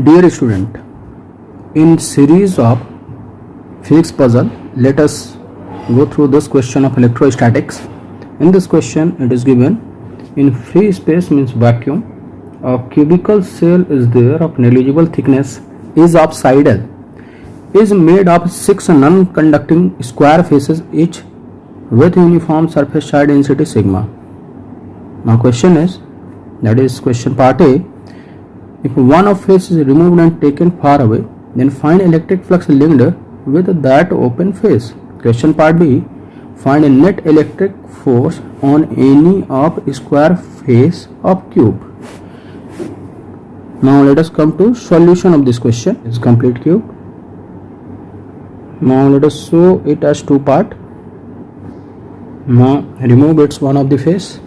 Dear student, in series of physics puzzle, let us go through this question of electrostatics. In this question, it is given in free space means vacuum. A cubical shell is there of negligible thickness, is upsidal, is made of 6 non-conducting square faces each with uniform surface charge density sigma. Now question is, that is question part A. If one of face is removed and taken far away, then find electric flux linked with that open face. Question part B. Find a net electric force on any of square face of cube. Now let us come to solution of this question. It's complete cube. Now let us show it as two part. Now remove its one of the face.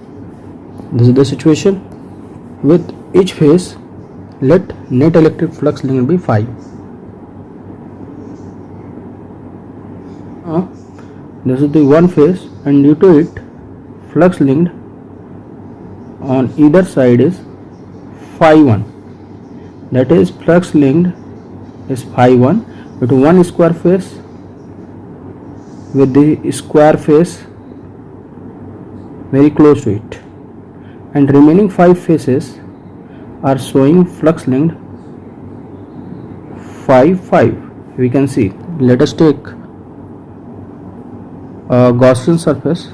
This is the situation. With each face, let net electric flux linked be phi. This is the one phase, and due to it, flux linked on either side is phi 1. That is, flux linked is phi 1 with one square face with the square face very close to it, and remaining 5 faces are showing flux linked phi 5. We can see. Let us take a Gaussian surface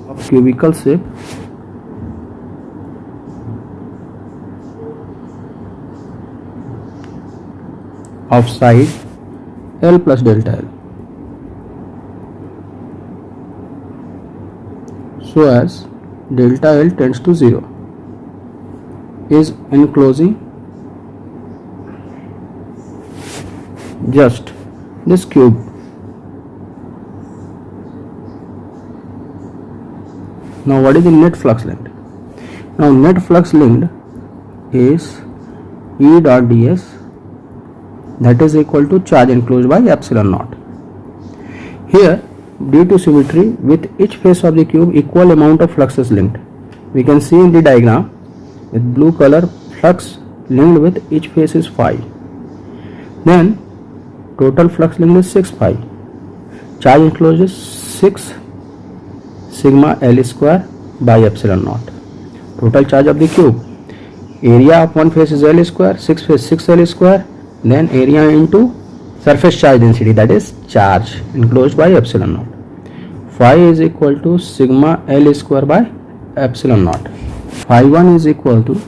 of cubical shape of side L plus delta L, so as delta L tends to 0, is enclosing just this cube. Now what is the net flux linked? Now net flux linked is E dot ds, that is equal to charge enclosed by epsilon naught. Here, due to symmetry, with each face of the cube equal amount of flux is linked. We can see in the diagram with blue color, flux linked with each face is phi. Then total flux linked is 6 phi. Charge enclosed is 6 sigma L square by epsilon naught. Total charge of the cube. Area of one face is L square, 6 face 6 L square. Then area into surface charge density, that is charge enclosed by epsilon naught. Phi is equal to sigma L square by epsilon naught. Phi 1 is equal to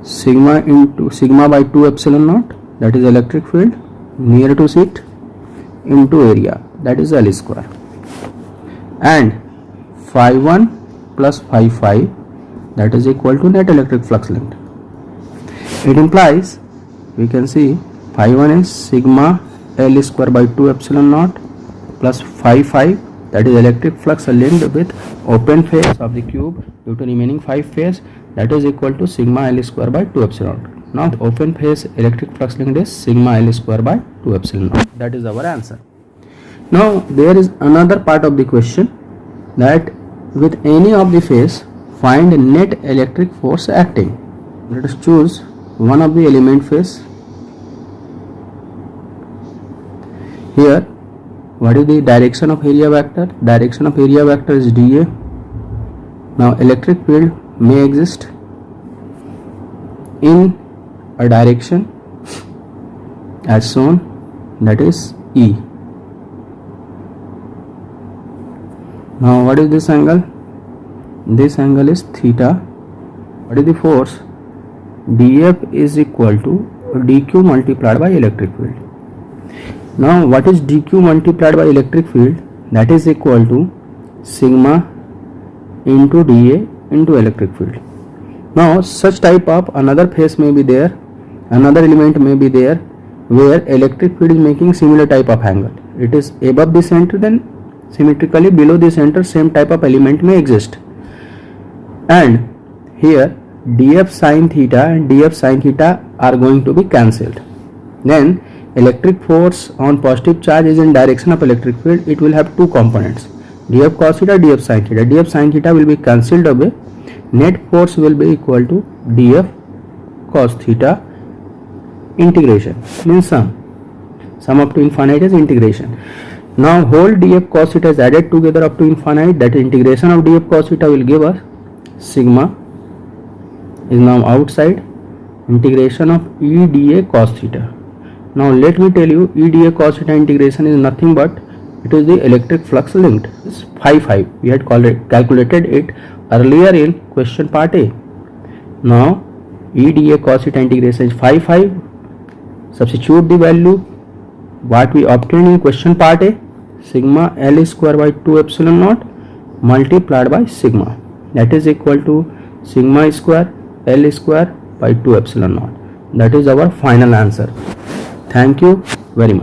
sigma into sigma by 2 epsilon naught, that is electric field near to it, into area, that is L square. And phi 1 plus phi 5, that is equal to net electric flux linked. It implies, we can see, phi 1 is sigma L square by 2 epsilon naught plus phi 5, that is electric flux linked with open face of the cube due to remaining 5 face, that is equal to sigma L square by 2 epsilon naught. Now the open face electric flux linked is sigma L square by 2 epsilon naught. That is our answer. Now there is another part of the question, that with any of the face find net electric force acting. Let us choose one of the element face. Here, what is the direction of area vector? Direction of area vector is dA. Now electric field may exist in a direction as shown, that is E. Now what is this angle? This angle is theta. What is the force? dF is equal to dq multiplied by electric field. Now what is dq multiplied by electric field? That is equal to sigma into dA into electric field. Now such type of another phase may be there, another element may be there where electric field is making similar type of angle. It is above the center, then symmetrically below the center same type of element may exist. And here df sin theta and df sin theta are going to be cancelled. Then electric force on positive charge is in direction of electric field. It will have two components. df cos theta, df sin theta. Df sin theta will be cancelled away. Net force will be equal to df cos theta integration, means sum up to infinite is integration. Now whole df cos theta is added together up to infinite, that integration of df cos theta will give us sigma is now outside, integration of e dA cos theta. Now let me tell you, e dA cos theta integration is nothing but it is the electric flux linked. It's phi. We had calculated it earlier in question part A. Now e dA cos theta integration is phi. Substitute the value what we obtained in question part A, sigma L square by 2 epsilon naught multiplied by sigma, that is equal to sigma square L square by 2 epsilon naught. That is our final answer. Thank you very much.